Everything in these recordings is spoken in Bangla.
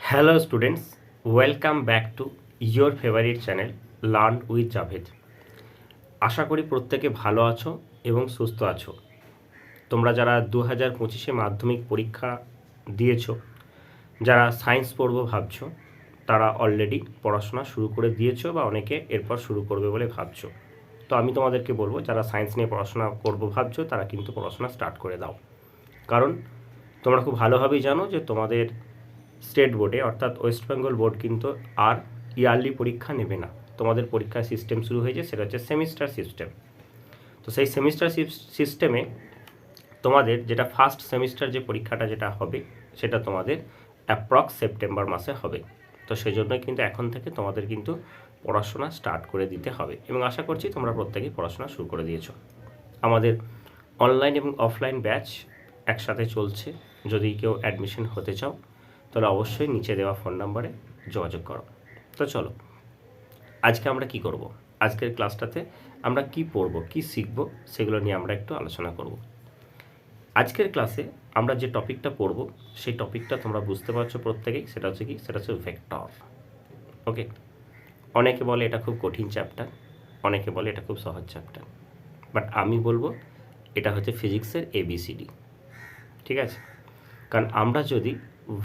Hello students, welcome back to your favorite channel Learn with Javed। আশা করি প্রত্যেকে ভালো আছো এবং সুস্থ আছো। তোমরা যারা 2025-এ মাধ্যমিক পরীক্ষা দিয়েছো, যারা সায়েন্স পড়বো ভাবছো, তারা অলরেডি পড়াশোনা শুরু করে দিয়েছো বা অনেকে এরপর শুরু করবে বলে ভাবছো। তো আমি তোমাদেরকে বলবো, যারা সায়েন্স নিয়ে পড়াশোনা করবো ভাবছো তারা কিন্তু পড়াশোনা স্টার্ট করে দাও। কারণ তোমরা খুব ভালোভাবেই জানো যে তোমাদের স্টেট বোর্ডে অর্থাৎ ওয়েস্ট বেঙ্গল বোর্ড কিন্তু আর ইয়ারলি পরীক্ষা নেবে না। তোমাদের পরীক্ষার সিস্টেম শুরু হয়েছে, সেটা হচ্ছে সেমিস্টার সিস্টেম। তো সেই সেমিস্টার সিস্টেমে তোমাদের যেটা ফার্স্ট সেমিস্টার যে পরীক্ষাটা যেটা হবে সেটা তোমাদের অ্যাপ্রক্স সেপ্টেম্বর মাসে হবে। তো সেই জন্যই কিন্তু এখন থেকে তোমাদের কিন্তু পড়াশোনা স্টার্ট করে দিতে হবে এবং আশা করছি তোমরা প্রত্যেকেই পড়াশোনা শুরু করে দিয়েছো। আমাদের অনলাইন এবং অফলাইন ব্যাচ একসাথে চলছে। যদি কেউ অ্যাডমিশন হতে চাও তাহলে অবশ্যই নিচে দেওয়া ফোন নাম্বারে যোগাযোগ করো। তো চলো, আজকে আমরা কি করব, আজকের ক্লাসটাতে আমরা কি পড়ব, কি শিখব, সেগুলো নিয়ে আমরা একটু আলোচনা করব। আজকের ক্লাসে আমরা যে টপিকটা পড়ব সেই টপিকটা তোমরা বুঝতে পারছো প্রত্যেকেই, সেটা হচ্ছে কি, সেটা হচ্ছে ভেক্টর। ওকে, অনেকে বলে এটা খুব কঠিন চ্যাপ্টার, অনেকে বলে এটা খুব সহজ চ্যাপ্টার, বাট আমি বলবো এটা হচ্ছে ফিজিক্সের ABCD। ঠিক আছে, কারণ আমরা যদি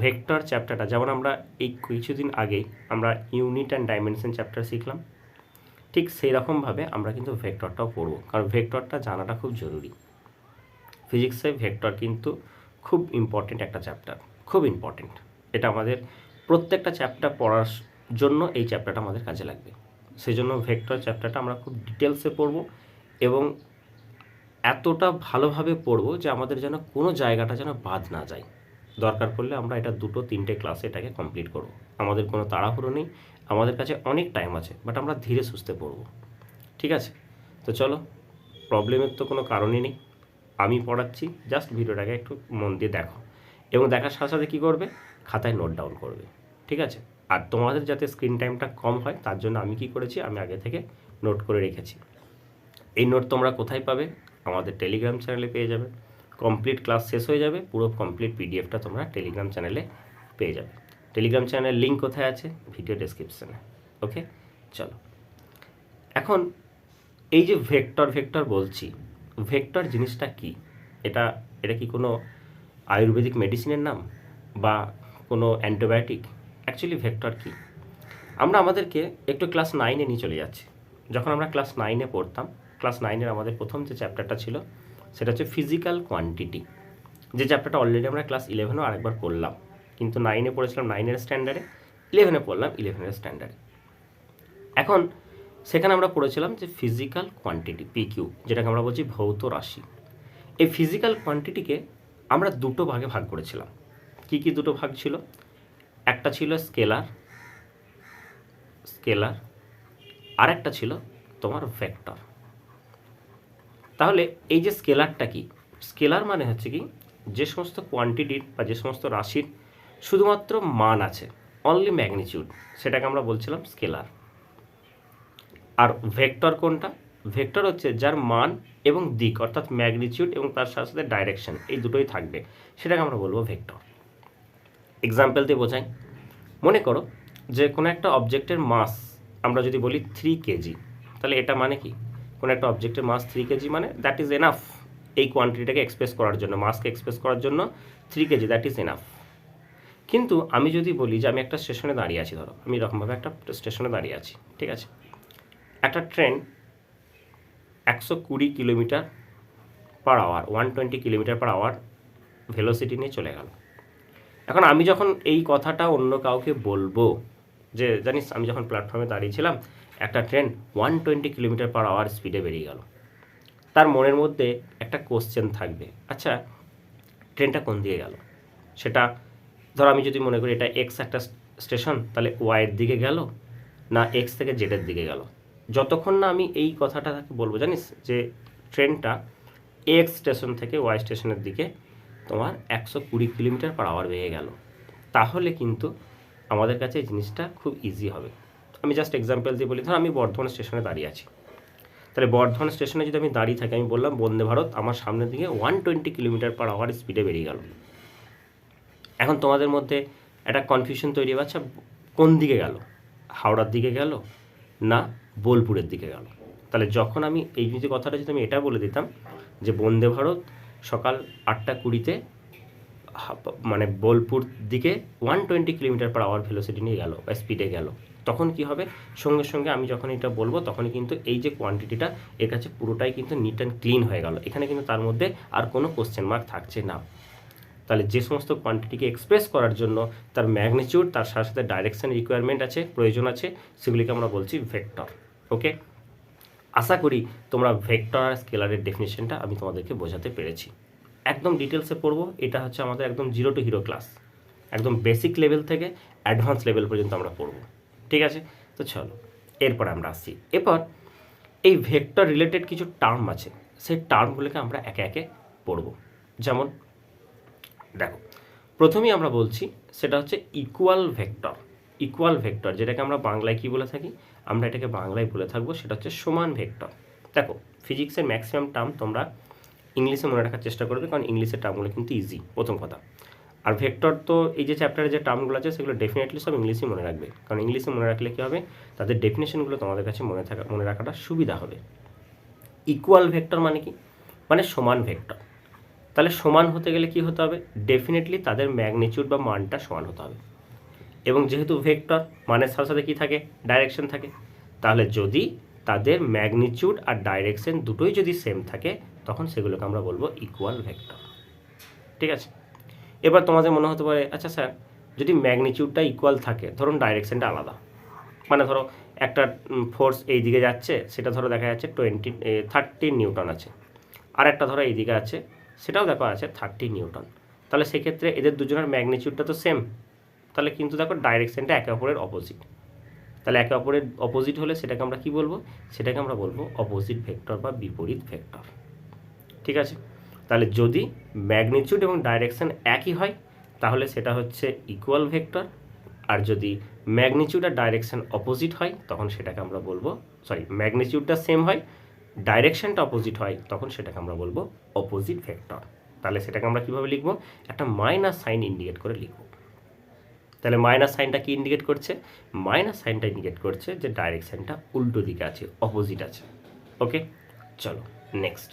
ভেক্টর চ্যাপ্টারটা, যেমন আমরা এই কিছুদিন আগেই আমরা ইউনিট অ্যান্ড ডাইমেনশন চ্যাপ্টার শিখলাম, ঠিক সেই রকমভাবে আমরা কিন্তু ভেক্টরটাও পড়ব, কারণ ভেক্টরটা জানাটা খুব জরুরি। ফিজিক্সে ভেক্টর কিন্তু খুব ইম্পর্টেন্ট একটা চ্যাপ্টার, খুব ইম্পর্টেন্ট। এটা আমাদের প্রত্যেকটা চ্যাপ্টার পড়ার জন্য এই চ্যাপ্টারটা আমাদের কাজে লাগবে। সেই জন্য ভেক্টর চ্যাপ্টারটা আমরা খুব ডিটেলসে পড়ব এবং এতটা ভালোভাবে পড়ব যে আমাদের যেন কোনো জায়গাটা যেন বাদ না যায়। দরকার পড়লে আমরা এটা 2-3টে ক্লাসে এটাকে কমপ্লিট করব। আমাদের কোনো তাড়াহুড়ো নেই, আমাদের কাছে অনেক টাইম আছে, বাট আমরা ধীরে সুস্থে পড়ব। ঠিক আছে, তো চলো, প্রবলেমের তো কোনো কারণই নেই। আমি পড়াচ্ছি, জাস্ট ভিডিওটাকে একটু মন দিয়ে দেখো এবং দেখার সাথে সাথে কী করবে, খাতায় নোট ডাউন করবে। ঠিক আছে, আর তোমাদের যাতে স্ক্রিন টাইমটা কম হয় তার জন্য আমি কি করেছি, আমি আগে থেকে নোট করে রেখেছি। এই নোট তোমরা কোথায় পাবে? আমাদের টেলিগ্রাম চ্যানেলে পেয়ে যাবে। কমপ্লিট ক্লাস শেষ হয়ে যাবে, পুরো কমপ্লিট পিডিএফটা তোমরা টেলিগ্রাম চ্যানেলে পেয়ে যাবে। টেলিগ্রাম চ্যানেলের লিঙ্ক কোথায় আছে? ভিডিও ডেসক্রিপশানে। ওকে, চলো, এখন এই যে ভেক্টর বলছি, ভেক্টর জিনিসটা কি? এটা এটা কি কোনো আয়ুর্বেদিক মেডিসিনের নাম বা কোনো অ্যান্টিবায়োটিক? অ্যাকচুয়ালি ভেক্টর কি, আমরা আমাদেরকে একটু ক্লাস 9-এ নিয়ে চলে যাচ্ছি। যখন আমরা ক্লাস 9-এ পড়তাম, ক্লাস 9-এর আমাদের প্রথম যে চ্যাপ্টারটা ছিল সেটা হচ্ছে ফিজিক্যাল কোয়ান্টিটি, যে চ্যাপ্টারটা অলরেডি আমরা ক্লাস 11-এও আরেকবার পড়লাম। কিন্তু 9-এ পড়েছিলাম 9-এর স্ট্যান্ডার্ডে, 11-এ পড়লাম 11-এর স্ট্যান্ডার্ডে। এখন সেখানে আমরা পড়েছিলাম যে ফিজিক্যাল কোয়ান্টিটি, PQ, যেটাকে আমরা বলছি ভৌত রাশি। এই ফিজিক্যাল কোয়ান্টিটিকে আমরা দুটো ভাগে ভাগ করেছিলাম। কি কি দুটো ভাগ ছিল? একটা ছিল স্কেলার, আর একটা ছিল তোমার ভেক্টর। তাহলে এই যে স্কেলারটা কি? স্কেলার মানে হচ্ছে কি, যে সমস্ত কোয়ান্টিটির বা যে সমস্ত রাশির শুধুমাত্র মান আছে, অনলি ম্যাগনিটিউড, সেটাকে আমরা বলছিলাম স্কেলার। আর ভেক্টর কোনটা? ভেক্টর হচ্ছে যার মান এবং দিক, অর্থাৎ ম্যাগনিটিউড এবং তার সাথে সাথে ডাইরেকশন, এই দুটোই থাকবে, সেটাকে আমরা বলবো ভেক্টর। এক্সাম্পল দিয়ে বোঝাই। মনে করো যে কোনো একটা অবজেক্টের মাস আমরা যদি বলি 3 কেজি, তাহলে এটা মানে কি, কোনো একটা অবজেক্টের মাস 3 কেজি মানে দ্যাট ইজ এনাফ এই কোয়ান্টিটিটাকে এক্সপ্রেস করার জন্য, মাসকে এক্সপ্রেস করার জন্য 3 কেজি দ্যাট ইজ এনাফ। কিন্তু আমি যদি বলি যে আমি একটা স্টেশনে দাঁড়িয়ে আছি, ধরো আমি এরকমভাবে একটা স্টেশনে দাঁড়িয়ে আছি, ঠিক আছে, একটা train 120 kilometre per hour, 120 kilometre per hour velocity নিয়ে চলে গেল। এখন আমি যখন এই কথাটা অন্য কাউকে বলবো যে জানিস আমি যখন প্ল্যাটফর্মে দাঁড়িয়েছিলাম একটা ট্রেন 120 কিলোমিটার পার আওয়ার স্পিডে বেরিয়ে গেল, তার মনের মধ্যে একটা কোশ্চেন থাকবে, আচ্ছা ট্রেনটা কোন দিকে গেল? সেটা ধরো আমি যদি মনে করি এটা এক্স একটা স্টেশন, তাহলে ওয়াইয়ের দিকে গেল না এক্স থেকে জেডের দিকে গেল? যতক্ষণ না আমি এই কথাটা তাকে বলবো জানিস যে ট্রেনটা এক্স স্টেশন থেকে ওয়াই স্টেশনের দিকে তোমার 120 কিলোমিটার পার আওয়ার বেরিয়ে গেল, তাহলে কিন্তু আমাদের কাছে এই জিনিসটা খুব ইজি হবে। আমি জাস্ট এক্সাম্পল দিয়ে বলি, ধর আমি বর্ধমান স্টেশনে দাঁড়িয়ে আছি, তাহলে বর্ধমান স্টেশনে যদি আমি দাঁড়িয়ে থাকি, আমি বললাম বন্দে ভারত আমার সামনের দিকে 120 কিলোমিটার পার আওয়ার স্পিডে বেরিয়ে গেল। এখন তোমাদের মধ্যে একটা কনফিউশন তৈরি হবে, আচ্ছা কোন দিকে গেল, হাওড়ার দিকে গেল না বোলপুরের দিকে গেল। তাহলে যখন আমি এই যে কথাটা যদি আমি এটা বলে দিতাম যে বন্দে ভারত সকাল 8:20 মানে বোলপুর দিকে 120 km/h ভেলোসিটি নিয়ে গেল বা স্পিডে গেল, তখন কি হবে, সঙ্গে সঙ্গে আমি যখন এটা বলবো তখনই কিন্তু এই যে কোয়ান্টিটিটা এর কাছে পুরোটাই কিন্তু নিট অ্যান্ড ক্লিন হয়ে গেল, এখানে কিন্তু তার মধ্যে আর কোনো কোশ্চেন মার্ক থাকছে না। তাহলে যে সমস্ত কোয়ান্টিটিকে এক্সপ্রেস করার জন্য তার ম্যাগনিটিউড তার সাথে সাথে ডাইরেকশন রিকোয়ারমেন্ট আছে, প্রয়োজন আছে, সেগুলিকে আমরা বলছি ভেক্টর। ওকে, আশা করি তোমরা ভেক্টর আর স্কেলারের ডেফিনেশনটা আমি তোমাদেরকে বোঝাতে পেরেছি। একদম ডিটেলসে পড়বো, এটা হচ্ছে আমাদের একদম জিরো টু হিরো ক্লাস, একদম বেসিক লেভেল থেকে অ্যাডভান্স লেভেল পর্যন্ত আমরা পড়বো। ঠিক আছে, তো চলো এরপর আমরা আসছি। এরপর এই ভেক্টর রিলেটেড কিছু টার্ম আছে, সেই টার্মগুলোকে আমরা একে একে পড়বো। যেমন দেখো, প্রথমেই আমরা বলছি সেটা হচ্ছে ইকুয়াল ভেক্টর। ইকুয়াল ভেক্টর যেটাকে আমরা বাংলায় কি বলে থাকি, আমরা এটাকে বাংলায় বলে থাকবো সেটা হচ্ছে সমান ভেক্টর। দেখো, ফিজিক্সের ম্যাক্সিমাম টার্ম তোমরা ইংলিশে মনে রাখার চেষ্টা করবে, কারণ ইংলিশের টার্মগুলো কিন্তু ইজি, প্রথম কথা। আর ভেক্টর তো এই যে চ্যাপ্টারে যে টার্মগুলো আছে সেগুলো ডেফিনেটলি সব ইংলিশে মনে রাখবে, কারণ ইংলিশে মনে রাখলে কী হবে, তাদের ডেফিনেশনগুলো তোমাদের কাছে মনে রাখাটা সুবিধা হবে। ইকুয়াল ভেক্টর মানে কি, মানে সমান ভেক্টর। তাহলে সমান হতে গেলে কি হতে হবে, ডেফিনেটলি তাদের ম্যাগনিটিউড বা মানটা সমান হতে হবে। এবং যেহেতু ভেক্টর মানের সাথে সাথে কী থাকে, ডাইরেকশন থাকে, তাহলে যদি তাদের ম্যাগনিটিউড আর ডাইরেকশন দুটোই যদি সেম থাকে তখন সেগুলোকে আমরা বলবো ইকুয়াল ভেক্টর। ঠিক আছে, এবার তোমাদের মনে হতে পারে আচ্ছা স্যার যদি ম্যাগনিটিউডটা ইকুয়াল থাকে, ধরুন ডাইরেকশনটা আলাদা, মানে ধরো একটা ফোর্স এই দিকে যাচ্ছে, সেটা ধরো দেখা যাচ্ছে 30 নিউটন আছে, আর একটা ধরো এই দিকে আছে, সেটাও দেখো আছে 30 নিউটন, তাহলে সেক্ষেত্রে এদের দুজনের ম্যাগনিটিউডটা তো সেম, তাহলে কিন্তু দেখো ডাইরেকশনটা একে অপরের অপোজিট। তাহলে একে অপরের অপোজিট হলে সেটাকে আমরা কি বলবো, সেটাকে আমরা বলবো অপোজিট ভেক্টর বা বিপরীত ভেক্টর। ঠিক আছে, তাহলে যদি ম্যাগনিটিউড এবং ডাইরেকশন একই হয় তাহলে সেটা হচ্ছে ইকুয়াল ভেক্টর, আর যদি ম্যাগনিটিউড আর ডাইরেকশন অপোজিট হয় তখন সেটাকে আমরা বলবো, ম্যাগনিটিউডটা সেম হয়, ডাইরেকশনটা অপোজিট হয়, তখন সেটাকে আমরা বলবো অপোজিট ভেক্টর। তাহলে সেটাকে আমরা কীভাবে লিখবো, একটা মাইনাস সাইন ইন্ডিকেট করে লিখবো। তাহলে মাইনাস সাইনটা কি ইন্ডিকেট করছে, মাইনাস সাইনটা ইন্ডিকেট করছে যে ডাইরেকশনটা উল্টো দিকে আছে, অপোজিট আছে। ওকে, চলো নেক্সট।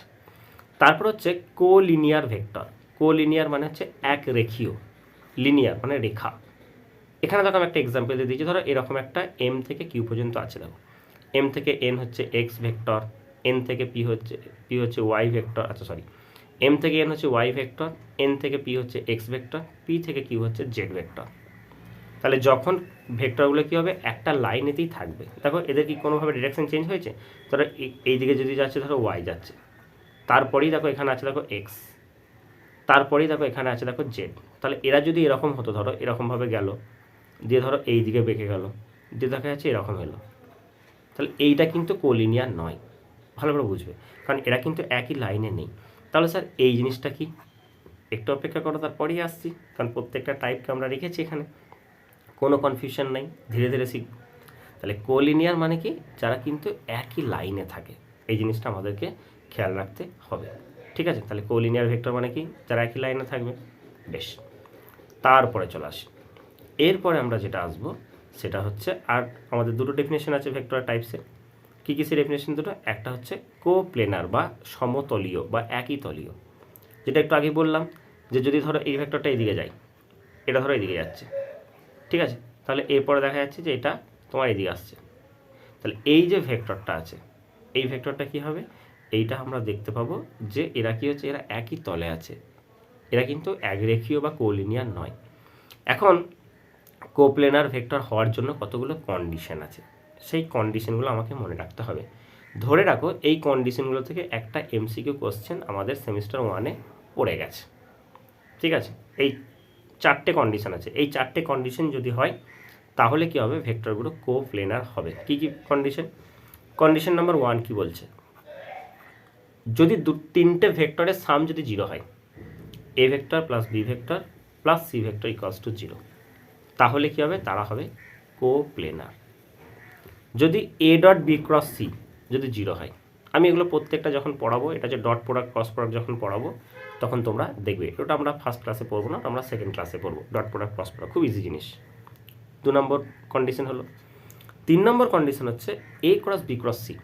তারপর হচ্ছে কোলিনিয়ার ভেক্টর। কোলিনিয়ার মানে হচ্ছে এক রেখীয়, লিনিয়ার মানে রেখা। এখানে দেখো আমি একটা এক্সাম্পল দিয়ে দিয়েছি, ধরো এরকম একটা এম থেকে কিউ পর্যন্ত আছে, দেখো এম থেকে এন হচ্ছে এক্স ভেক্টর, এন থেকে পি হচ্ছে ওয়াই ভেক্টর, এম থেকে এন হচ্ছে ওয়াই ভেক্টর, এন থেকে পি হচ্ছে এক্স ভেক্টর, পি থেকে কিউ হচ্ছে জেড ভেক্টর। তাহলে যখন ভেক্টরগুলো কী হবে, একটা লাইনেতেই থাকবে। দেখো এদের কি কোনোভাবে ডিরেকশন চেঞ্জ হয়েছে, ধরো এই দিকে যদি যাচ্ছে ধরো ওয়াই যাচ্ছে, তারপরেই দেখো এখানে আছে দেখো এক্স, তারপরেই দেখো এখানে আছে দেখো জেড। তাহলে এরা যদি এরকম হতো, ধরো এরকমভাবে গেল, দিয়ে ধরো এই দিকে বেঁকে গেল, দিয়ে দেখা যাচ্ছে এরকম হলো, তাহলে এইটা কিন্তু কোলিনিয়ার নয়, ভালো করে বুঝবে, কারণ এরা কিন্তু একই লাইনে নেই। তাহলে স্যার এই জিনিসটা কি, একটু অপেক্ষা করো তারপরেই আসছি, কারণ প্রত্যেকটা টাইপকে আমরা রেখেছি এখানে, কোনো কনফিউশন নাই, ধীরে ধীরে শিখব। তাহলে কোলিনিয়ার মানে কি, যারা কিন্তু একই লাইনে থাকে, এই জিনিসটা আমাদেরকে খেয়াল রাখতে হবে। ঠিক আছে, তাহলে কোলিনিয়ার ভেক্টর মানে কি, যারা একই লাইনে থাকবে। বেশ, তারপরে চলে আসি, এরপরে আমরা যেটা আসবো সেটা হচ্ছে, আর আমাদের দুটো ডেফিনেশন আছে ভেক্টর টাইপসের। কী কী সে ডেফিনেশন দুটো, একটা হচ্ছে কোপ্লেনার বা সমতলীয় বা একই তলীয়, যেটা একটু আগে বললাম যে যদি ধরো এই ভেক্টরটা এইদিকে যায়, এটা ধরো এইদিকে যাচ্ছে, ঠিক আছে, তাহলে এরপরে দেখা যাচ্ছে যে এটা তোমার এইদিকে আসছে, তাহলে এই যে ভেক্টরটা আছে, এই ভেক্টরটা কি হবে, এইটা আমরা দেখতে পাবো যে এরা কি হচ্ছে, এরা একই তলে আছে, এরা কিন্তু একরেখীয় বা কোলিনিয়ার নয়। এখন কোপ্লেনার ভেক্টর হওয়ার জন্য কতগুলো কন্ডিশন আছে, সেই কন্ডিশনগুলো আমাকে মনে রাখতে হবে। ধরে রাখো এই কন্ডিশনগুলো থেকে একটা এমসিকিউ কোশ্চেন আমাদের সেমিস্টার 1-এ পড়ে গেছে। ঠিক আছে, এই 4টে কন্ডিশন আছে, এই 4টে কন্ডিশন যদি হয় তাহলে কি হবে, ভেক্টরগুলো কোপ্লেনার হবে। কি কি কন্ডিশন, কন্ডিশন নাম্বার 1 কি বলছে, যদি 3টে ভেক্টরের সাম যদি 0 হয়, A vector plus B vector plus C vector equals to 0, তাহলে কি হবে, তারা হবে কোপ্লেনার। যদি A dot B cross C যদি 0 হয়, আমি এগুলো প্রত্যেকটা যখন পড়াবো, এটা যে ডট প্রোডাক্ট ক্রস প্রোডাক্ট যখন পড়াবো তখন তোমরা দেখবে। ওটা আমরা ফার্স্ট ক্লাসে পড়বো না, আমরা সেকেন্ড ক্লাসে পড়বো। ডট প্রোডাক্ট ক্রস প্রোডাক্ট খুব ইজি জিনিস। 2 নম্বর কন্ডিশন হলো। 3 নম্বর কন্ডিশন হচ্ছে এ ক্রস বি ক্রস সি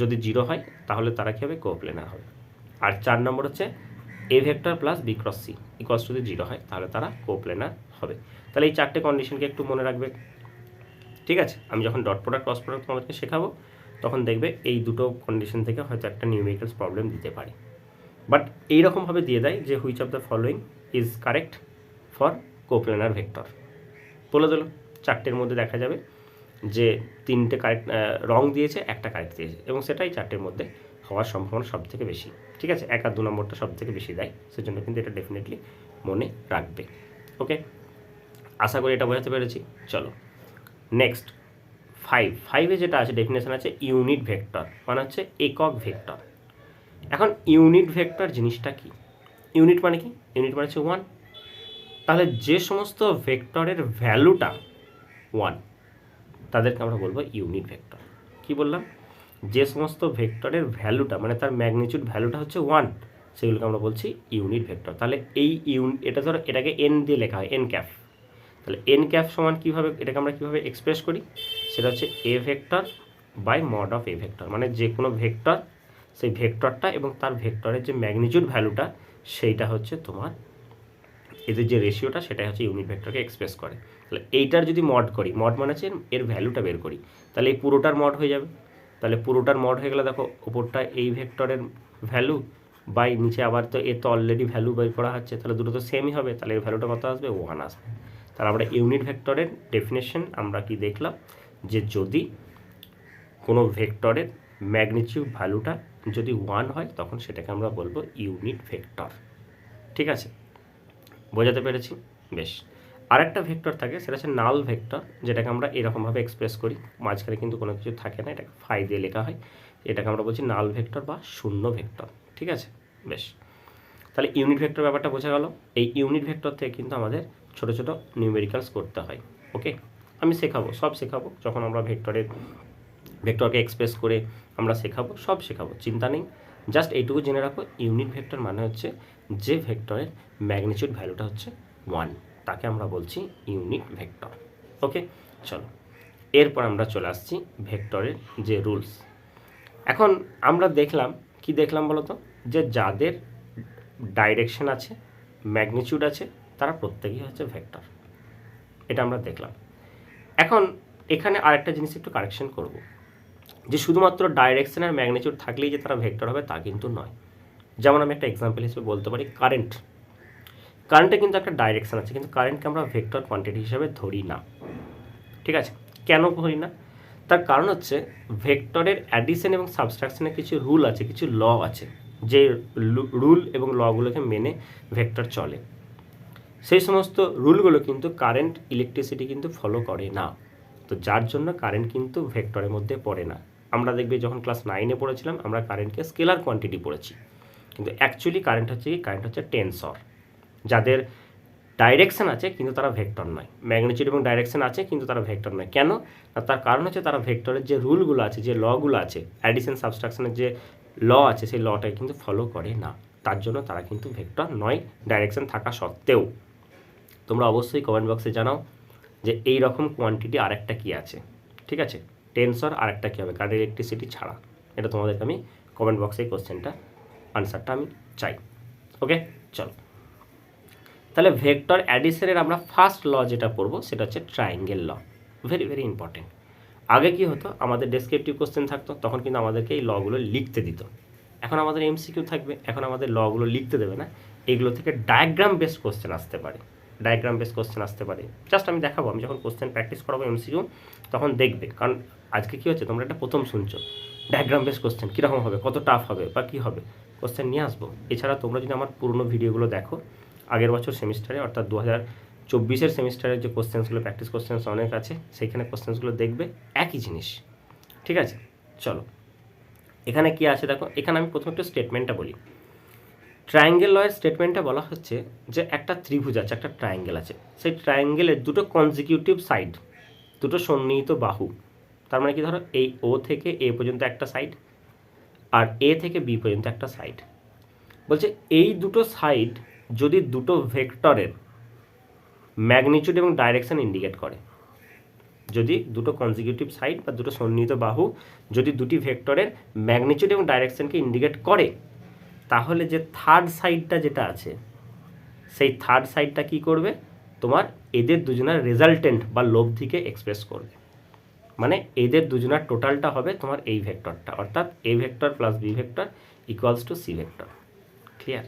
যদি 0 হয় তাহলে তারা কী হবে, কোপ্লেনার হবে। আর 4 নম্বর হচ্ছে A vector plus B cross C equals যদি 0 হয় তাহলে তারা কোপ্লেনার হবে। তাহলে এই 4টে কন্ডিশনকে একটু মনে রাখবে, ঠিক আছে। আমি যখন ডট প্রোডাক্ট ক্রস প্রোডাক্ট তোমাদেরকে শেখাবো তখন দেখবে এই দুটো কন্ডিশন থেকে হয়তো একটা নিউমেরিক্যালস প্রবলেম দিতে পারে, বাট এইরকমভাবে দিয়ে দেয় যে which of the following is correct for coplanar vector. বলে দিল 4টের মধ্যে দেখা যাবে যে 3টে কারেক্ট রং দিয়েছে, একটা কারেক্ট দিয়েছে, এবং সেটাই 4টের মধ্যে হওয়ার সম্ভাবনা সব থেকে বেশি, ঠিক আছে। 1 আর 2 নম্বরটা সব থেকে বেশি দেয়, সেজন্য কিন্তু এটা ডেফিনেটলি মনে রাখবে। ওকে, আশা করি এটা বোঝাতে পেরেছি। চলো নেক্সট 5 যেটা আছে ডেফিনেশন আছে ইউনিট ভেক্টর, মানে হচ্ছে একক ভেক্টর। এখন ইউনিট ভেক্টর জিনিসটা কি? ইউনিট মানে কি? ইউনিট মানে হচ্ছে 1। তাহলে যে সমস্ত ভেক্টরের ভ্যালুটা 1 তাদেরকে আমরা বলবো ইউনিট ভেক্টর। কি বললাম? যে সমস্ত ভেক্টরের ভ্যালুটা মানে তার ম্যাগনিটিউড ভ্যালুটা হচ্ছে 1 সেগুলোকে আমরা বলছি ইউনিট ভেক্টর। তাহলে এই এটা ধরো এটাকে এন দিয়ে লেখা হয়, এন ক্যাপ। তাহলে এন ক্যাপ সমান কীভাবে, এটাকে আমরা কীভাবে এক্সপ্রেস করি? সেটা হচ্ছে A vector by mod of A vector, মানে যে কোনো ভেক্টর সেই ভেক্টরটা এবং তার ভেক্টরের যে ম্যাগনিটিউড ভ্যালুটা সেইটা হচ্ছে তোমার এদের যে রেশিওটা সেটাই হচ্ছে ইউনিট ভেক্টরকে এক্সপ্রেস করে। তাহলে এইটার যদি মড করি, মড মানে হচ্ছে এর ভ্যালুটা বের করি, তাহলে এই পুরোটার মড হয়ে যাবে। তাহলে পুরোটার মড হয়ে গেলে দেখো ওপরটা এই ভেক্টরের ভ্যালু বাই নিচে আবার তো এর তো অলরেডি ভ্যালু বের করা হচ্ছে, তাহলে দুটো তো সেমই হবে, তাহলে এর ভ্যালুটা কত আসবে? 1 আসবে। তাহলে আমরা ইউনিট ভেক্টরের ডেফিনেশন আমরা কি দেখলাম, যে যদি কোনো ভেক্টরের ম্যাগনিটিউড ভ্যালুটা যদি 1 হয় তখন সেটাকে আমরা বলবো ইউনিট ভেক্টর, ঠিক আছে। বোঝাতে পেরেছি? বেশ। আরেকটা ভেক্টর থাকে সেটা হচ্ছে নাল ভেক্টর, যেটাকে আমরা এরকমভাবে এক্সপ্রেস করি, মাঝখানে কিন্তু কোনো কিছু থাকে না, এটাকে ফাই দিয়ে লেখা হয়, এটাকে আমরা বলছি নাল ভেক্টর বা শূন্য ভেক্টর, ঠিক আছে। বেশ, তাহলে ইউনিট ভেক্টর ব্যাপারটা বোঝা গেল। এই ইউনিট ভেক্টর থেকে কিন্তু আমাদের ছোটো ছোটো নিউমেরিক্যালস করতে হয়। ওকে, আমি শেখাবো, সব শেখাবো, যখন আমরা ভেক্টরকে এক্সপ্রেস করে আমরা শেখাবো, সব শেখাবো, চিন্তা নেই। জাস্ট এইটুকু জেনে রাখো, ইউনিট ভেক্টর মানে হচ্ছে যে ভেক্টরের ম্যাগনিটিউড ভ্যালুটা হচ্ছে 1 তাকে আমরা বলছি ইউনিট ভেক্টর। ওকে, চলো এরপর আমরা চলে আসছি ভেক্টরের যে রুলস। এখন আমরা দেখলাম বলো তো, যে যাদের ডাইরেকশন আছে, ম্যাগনিটিউড আছে, তারা প্রত্যেকেই হচ্ছে ভেক্টর, এটা আমরা দেখলাম। এখন এখানে আরেকটা জিনিস একটু কারেকশন করব, যে শুধুমাত্র ডাইরেকশন আর ম্যাগনিটিউড থাকলেই যে তারা ভেক্টর হবে তা কিন্তু নয়। যেমন আমি একটা এক্সাম্পল হিসেবে বলতে পারি কারেন্টে কিন্তু একটা ডাইরেকশন আছে, কিন্তু কারেন্টকে আমরা ভেক্টর কোয়ান্টিটি হিসেবে ধরি না, ঠিক আছে। কেন ধরি না? তার কারণ হচ্ছে ভেক্টরের অ্যাডিশন এবং সাবট্রাকশনের কিছু রুল আছে, কিছু ল আছে, যে রুল এবং লগুলোকে মেনে ভেক্টর চলে। সেই সমস্ত রুলগুলো কিন্তু কারেন্ট, ইলেকট্রিসিটি কিন্তু ফলো করে না, তো যার জন্য কারেন্ট কিন্তু ভেক্টরের মধ্যে পড়ে না। আমরা দেখবে যখন ক্লাস 9-এ পড়েছিলাম আমরা কারেন্টকে স্কেলার কোয়ান্টিটি পড়েছি, কিন্তু অ্যাকচুয়ালি কারেন্ট হচ্ছে টেনসর, যাদের ডাইরেকশন আছে কিন্তু তারা ভেক্টর নয়, ম্যাগনিটিউড এবং ডাইরেকশন আছে কিন্তু তারা ভেক্টর নয়। কেন? তার কারণ হচ্ছে তারা ভেক্টরের যে রুলগুলো আছে, যে লগুলো আছে, অ্যাডিশন সাবট্রাকশনের যে ল আছে সেই লটাকে কিন্তু ফলো করে না, তার জন্য তারা কিন্তু ভেক্টর নয়, ডাইরেকশন থাকা সত্ত্বেও। তোমরা অবশ্যই কমেন্ট বক্সে জানাও যে এই রকম কোয়ান্টিটি আরেকটা কি আছে, ঠিক আছে, টেনসর আরেকটা কী হবে কারেন্ট, ইলেকট্রিসিটি ছাড়া। এটা তোমাদেরকে আমি কমেন্ট বক্সে কোশ্চেনটা আনসারটা আমি চাই। ওকে, চলো তাহলে ভেক্টর অ্যাডিশনের আমরা ফার্স্ট ল যেটা পড়বো সেটা হচ্ছে triangle law. Very very important. আগে কি হতো, আমাদের ডেসক্রিপটিভ কোশ্চেন থাকতো, তখন কিন্তু আমাদেরকে এই লগুলো লিখতে দিত। এখন আমাদের এমসিকিউ থাকবে, এখন আমাদের লগুলো লিখতে দেবে না, এগুলো থেকে ডায়াগ্রাম বেসড কোশ্চেন আসতে পারে, জাস্ট আমি দেখাবো, আমি যখন কোশ্চেন প্র্যাকটিস করাবো এমসিকিউ তখন দেখবে। কারণ আজকে কী হচ্ছে, তোমরা এটা প্রথম শুনছো, ডায়াগ্রাম বেসড কোশ্চেন কীরকম হবে, কত টাফ হবে বা কী হবে, কোশ্চেন নিয়ে আসবো। এছাড়া তোমরা যদি আমার পুরনো ভিডিওগুলো দেখো, আগের বছর সেমিস্টারে অর্থাৎ 2024-এর সেমিস্টারের যে কোশ্চেন্সগুলো, প্র্যাকটিস কোশ্চেন্স অনেক আছে, সেইখানে কোশ্চেন্সগুলো দেখবে, একই জিনিস, ঠিক আছে। চলো এখানে কি আছে দেখো, এখানে আমি প্রথম একটু স্টেটমেন্টটা বলি। ট্রায়াঙ্গেল লয়ের স্টেটমেন্টটা বলা হচ্ছে যে একটা ত্রিভুজ আছে, একটা ট্রায়াঙ্গেল আছে, সেই ট্রায়াঙ্গেলের দুটো কনজিকিউটিভ সাইড, দুটো সন্নিহিত বাহু, তার মানে কি, ধরো এই ও থেকে এ পর্যন্ত একটা সাইড আর এ থেকে বি পর্যন্ত একটা সাইড, বলছে এই দুটো সাইড যদি দুটো ভেক্টরের ম্যাগনিটিউড এবং ডাইরেকশন ইন্ডিকেট করে, যদি দুটো কনজিকিউটিভ সাইড বা দুটো সন্নিহিত বাহু যদি দুটি ভেক্টরের ম্যাগনিটিউড এবং ডাইরেকশনকে ইন্ডিকেট করে, তাহলে যে থার্ড সাইডটা যেটা আছে সেই থার্ড সাইডটা কি করবে, তোমার এদের দুজনের রেজাল্টেন্ট বা লব্ধিকে এক্সপ্রেস করবে। মানে এদের দুজনের টোটালটা হবে তোমার এই ভেক্টরটা, অর্থাৎ A vector plus B vector equals to C vector. Clear?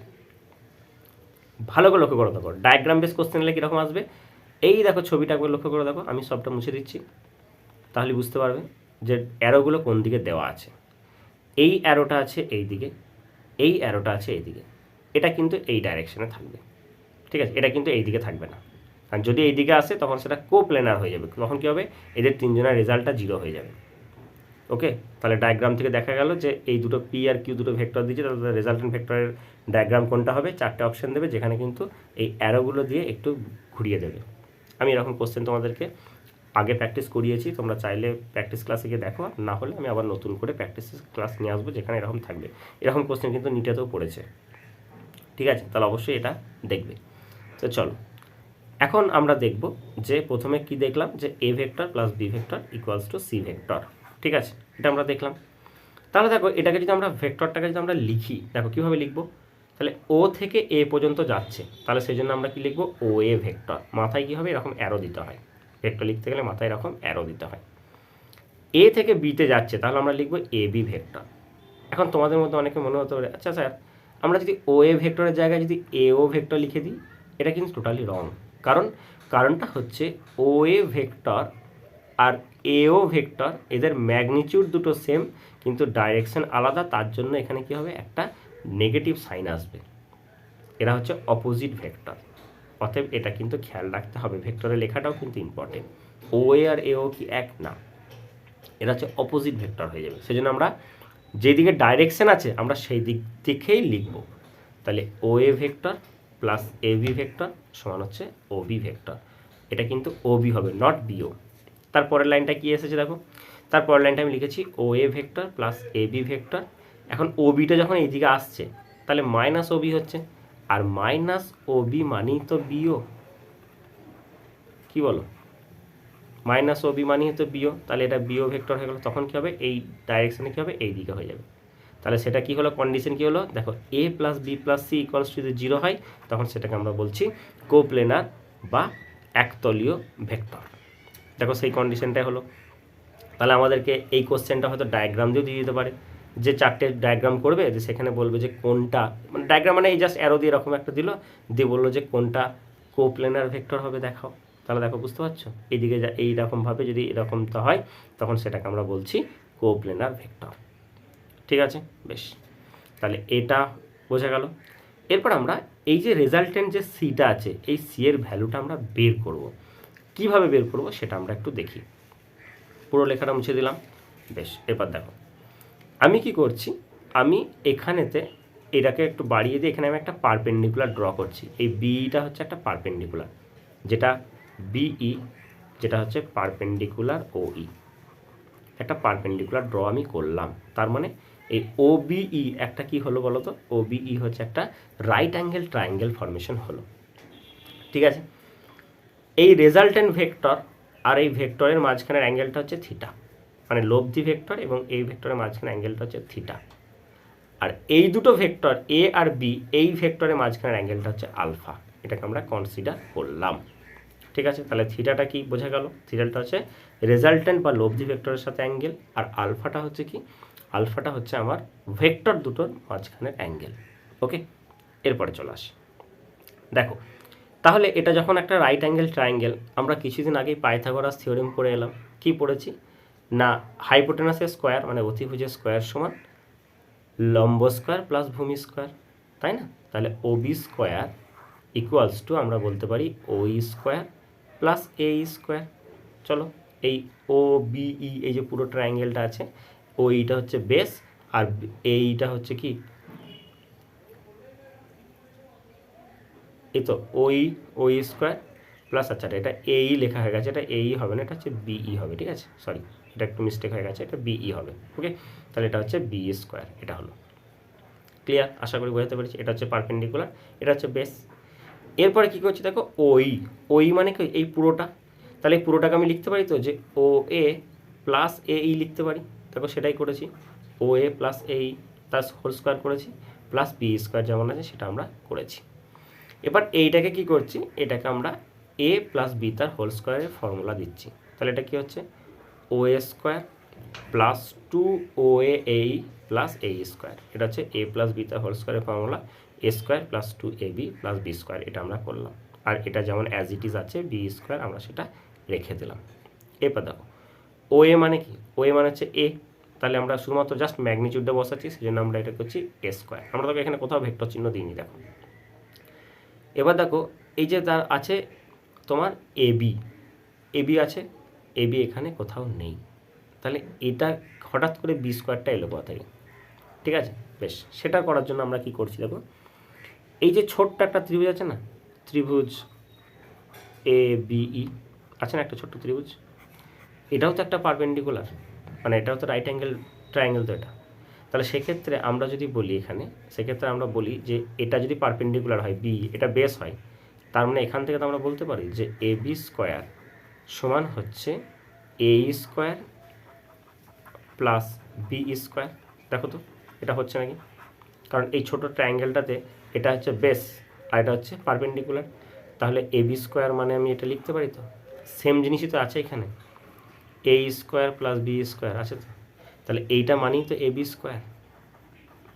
ভালো করে লক্ষ্য করে দেখো, ডায়াগ্রাম বেস কোশ্চেন হলে কীরকম আসবে। এই দেখো ছবিটা একবার লক্ষ্য করে দেখো, আমি সবটা মুছে দিচ্ছি, তাহলে বুঝতে পারবে যে অ্যারোগুলো কোন দিকে দেওয়া আছে। এই অ্যারোটা আছে এই দিকে, এই অ্যারোটা আছে এই দিকে, এটা কিন্তু এই ডাইরেকশনে থাকবে, ঠিক আছে? এটা কিন্তু এই দিকে থাকবে না, আর যদি এই দিকে আসে তখন সেটা কোপ্লেনার হয়ে যাবে। তখন কী হবে, এদের তিনজনের রেজাল্টটা 0 হয়ে যাবে। ওকে, তাহলে ডায়াগ্রাম থেকে দেখা গেল যে এই দুটো পি আর কিউ দুটো ভেক্টর দিচ্ছে, তাহলে রেজাল্টেন্ট ভেক্টরের ডায়াগ্রাম কোনটা হবে, 4টে অপশন দেবে, যেখানে কিন্তু এই অ্যারোগুলো দিয়ে একটু ঘুরিয়ে দেবে। আমি এরকম কোশ্চেন তোমাদেরকে আগে প্র্যাকটিস করিয়েছি, তোমরা চাইলে প্র্যাকটিস ক্লাসে গিয়ে দেখো, না হলে আমি আবার নতুন করে প্র্যাকটিস ক্লাস নিয়ে আসবো যেখানে এরকম থাকবে। এরকম কোশ্চেন কিন্তু নিটেতেও পড়েছে, ঠিক আছে? তাহলে অবশ্যই এটা দেখবে। তো চলো, এখন আমরা দেখব যে প্রথমে কি দেখলাম, যে A vector plus B vector equals to C vector, ঠিক আছে? এটা আমরা দেখলাম। তাহলে দেখো এটাকে যদি আমরা ভেক্টরটাকে যদি আমরা লিখি, দেখো কীভাবে লিখবো, তাহলে ও থেকে এ পর্যন্ত যাচ্ছে, তাহলে সেই জন্য আমরা কি লিখবো, ও এ ভেক্টর। মাথায় কী হবে, এরকম অ্যারো দিতে হয়, ভেক্টর লিখতে গেলে মাথায় এরকম অ্যারো দিতে হয়। এ থেকে বিতে যাচ্ছে, তাহলে আমরা লিখবো এ বি ভেক্টর। এখন তোমাদের মধ্যে অনেকে মনে হতে পারে, আচ্ছা স্যার আমরা যদি ও এ ভেক্টরের জায়গায় যদি এ ও ভেক্টর লিখে দিই, এটা কিন্তু টোটালি রং। কারণটা হচ্ছে ও এ ভেক্টর আর এও ভেক্টর এদের ম্যাগনিটিউড দুটো সেম, কিন্তু ডাইরেকশন আলাদা, তার জন্য এখানে কি হবে, একটা নেগেটিভ সাইন আসবে। এরা হচ্ছে অপোজিট ভেক্টর, অতএব এটা কিন্তু খেয়াল রাখতে হবে, ভেক্টরের লেখাটাও কিন্তু ইম্পর্টেন্ট। ও এ আর এও কি এক না, এরা হচ্ছে অপোজিট ভেক্টর হয়ে যাবে। সেজন্য আমরা যেদিকে ডাইরেকশন আছে আমরা সেই দিক দেখেই লিখব। তাহলে O A vector plus A B vector সমান হচ্ছে ও বি ভেক্টর। এটা কিন্তু ও বি হবে, নট বিও। তারপরের লাইনটা কি এসেছে দেখো, তারপরের লাইনটা আমি লিখেছি O A vector plus A B vector. এখন ও বিটা যখন এইদিকে আসছে, তাহলে মাইনাস ও বি হচ্ছে, আর মাইনাস ও বি মানেই তো বিও। কি বলো, মাইনাস ও বি মানেই তো বিও, তাহলে এটা বিও ভেক্টর হয়ে গেল। তখন কী হবে, এই ডাইরেকশানে কী হবে, এই দিকে হয়ে যাবে। তাহলে সেটা কি হলো, কন্ডিশন কি হলো, দেখো A plus B plus C equals to যদি 0 হয়, তখন সেটাকে আমরা বলছি কোপ্লেনার বা একতলীয় ভেক্টর। দেখো সেই কন্ডিশনটাই হলো। তাহলে আমাদেরকে এই কোশ্চেনটা হয়তো ডায়াগ্রাম দিয়েও দিয়ে দিতে পারে, যে 4টে ডায়াগ্রাম করবে, যে সেখানে বলবে যে কোনটা, মানে ডায়াগ্রাম মানে এই জাস্ট অ্যারো দিয়ে এরকম একটা দিল, দিয়ে বললো যে কোনটা কোপ্লেনার ভেক্টর হবে দেখাও। তাহলে দেখো বুঝতে পারছো, এইদিকে এইরকমভাবে যদি এরকমটা হয়, তখন সেটাকে আমরা বলছি কোপ্লেনার ভেক্টর। ঠিক আছে, বেশ, তাহলে এটা বোঝা গেল। এরপর আমরা এই যে রেজাল্টেন্ট যে সিটা আছে, এই সি এর ভ্যালুটা আমরা বের করব। কিভাবে বের করব সেটা আমরা একটু দেখি। পুরো লেখাটা মুছে দিলাম, বেশ। এবার দেখো আমি কি করছি, আমি এখানেতে এটাকে একটু বাড়িয়ে দিয়ে এখানে আমি একটা পারপেন্ডিকুলার ড্র করছি। এই বিটা হচ্ছে একটা পারপেন্ডিকুলার, যেটা বিই, যেটা হচ্ছে পারপেন্ডিকুলার ওই, একটা পারপেন্ডিকুলার ড্র আমি করলাম। তার মানে এই ওবিই একটা কি হলো বলো তো, ওবিই হচ্ছে একটা রাইট অ্যাঙ্গেল ট্রায়াঙ্গেল ফর্মেশন হলো। ঠিক আছে, এই রেজাল্টেন্ট ভেক্টর আর এই ভেক্টরের মাঝখানের অ্যাঙ্গেলটা হচ্ছে থিটা, মানে লব্ধি ভেক্টর এবং এই ভেক্টরের মাঝখানে অ্যাঙ্গেলটা হচ্ছে থিটা। আর এই দুটো ভেক্টর এ আর বি, এই ভেক্টরের মাঝখানের অ্যাঙ্গেলটা হচ্ছে আলফা। এটাকে আমরা কনসিডার করলাম। ঠিক আছে, তাহলে থিটাটা কি বোঝা গেল, থিটাটা হচ্ছে রেজাল্টেন্ট বা লব্ধি ভেক্টরের সাথে অ্যাঙ্গেল, আর আলফাটা হচ্ছে কি, আলফাটা হচ্ছে আমার ভেক্টর দুটোর মাঝখানের অ্যাঙ্গেল। ওকে, এরপরে চলে আসি। দেখো তাহলে এটা যখন একটা রাইট অ্যাঙ্গেল ট্রায়াঙ্গেল, আমরা কিছুদিন আগেই পাইথাগোরাস থিওরেম পড়ে এলাম। কি পড়েছি না, হাইপোটেনাসের স্কোয়ার মানে অতিভুজের স্কোয়ার সমান লম্ব স্কোয়ার প্লাস ভূমি স্কোয়ার, তাই না? তাহলে ওবি স্কোয়ার ইকুয়ালস টু আমরা বলতে পারি ওই স্কোয়ার প্লাস এ স্কোয়ার। চলো এই ও বিই, এই যে পুরো ট্রায়াঙ্গেলটা আছে, ওইটা হচ্ছে বেস আর এইটা হচ্ছে কি, এই তো ওই স্কোয়ার প্লাস, আচ্ছা এটা এই লেখা হয়ে গেছে, এটা এই হবে না, এটা হচ্ছে বিই হবে। ঠিক আছে, সরি এটা একটু মিস্টেক হয়ে গেছে, এটা বিই হবে। ওকে, তাহলে এটা হচ্ছে বি স্কোয়ার, এটা হলো। ক্লিয়ার? আশা করি বোঝাতে পেরেছি। এটা হচ্ছে পারপেন্ডিকুলার, এটা হচ্ছে বেস। এরপরে কী করছি দেখো, ওই মানে কি এই পুরোটা, তাহলে এই পুরোটাকে আমি লিখতে পারি তো যে ও এ প্লাস এই লিখতে পারি। দেখো সেটাই করেছি, ও এ প্লাস এই তার হোল স্কোয়ার করেছি, প্লাস বি স্কোয়ার যেমন আছে সেটা আমরা করেছি। এবার এইটাকে কি করছি, এটাকে আমরা এ প্লাস বি তার হোল স্কোয়ারের ফর্মুলা দিচ্ছি। তাহলে এটা কি হচ্ছে ও এ স্কোয়ার প্লাস 2 এই প্লাস এই স্কোয়ার, এটা হচ্ছে এ প্লাস বি তার হোল স্কোয়ারের formula, A square plus 2ab plus B square, এটা আমরা করলাম। আর এটা যেমন অ্যাজ ইট ইজ আছে বি স্কোয়ার আমরা সেটা রেখে দিলাম। এরপর দেখো ও এ মানে কি, ও এ মানে হচ্ছে এ, তাহলে আমরা শুধুমাত্র জাস্ট ম্যাগনিটিউডটা বসাচ্ছি, সেই জন্য আমরা এটা করছি এ স্কোয়ার। আমরা তোকে এখানে কোথাও ভেক্টর চিহ্ন দিইনি। দেখো এবার দেখো এই যে তার আছে তোমার এবি আছে, এবি এখানে কোথাও নেই, তাহলে এটা হঠাৎ করে বি স্কোয়ারটা এলো কোথা থেকে? ঠিক আছে, বেশ, সেটা করার জন্য আমরা কি করছি দেখো, এই যে ছোট্ট একটা ত্রিভুজ আছে না, ত্রিভুজ এ বিই আছে না, একটা ছোট্ট ত্রিভুজ, এটাও তো একটা পারপেন্ডিকুলার, মানে এটাও তো রাইট অ্যাঙ্গেল ট্রায়াঙ্গেল তো এটা। তাহলে সেক্ষেত্রে আমরা যদি বলি এখানে, সেক্ষেত্রে আমরা বলি যে এটা যদি পারপেন্ডিকুলার হয় বি, এটা বেস হয়, তার মানে এখান থেকে তো আমরা বলতে পারি যে এ বি স্কোয়ার সমান হচ্ছে A square plus B square. দেখো তো এটা হচ্ছে নাকি, কারণ এই ছোটো ট্রায়াঙ্গেলটাতে এটা হচ্ছে বেস আর এটা হচ্ছে পারপেন্ডিকুলার, তাহলে এ বি স্কোয়ার মানে আমি এটা লিখতে পারি তো, সেম জিনিসই তো আছে এখানে, এ স্কোয়ার প্লাস বি স্কোয়ার আছে তো, তাহলে এইটা মানেই তো এ বি স্কোয়ার,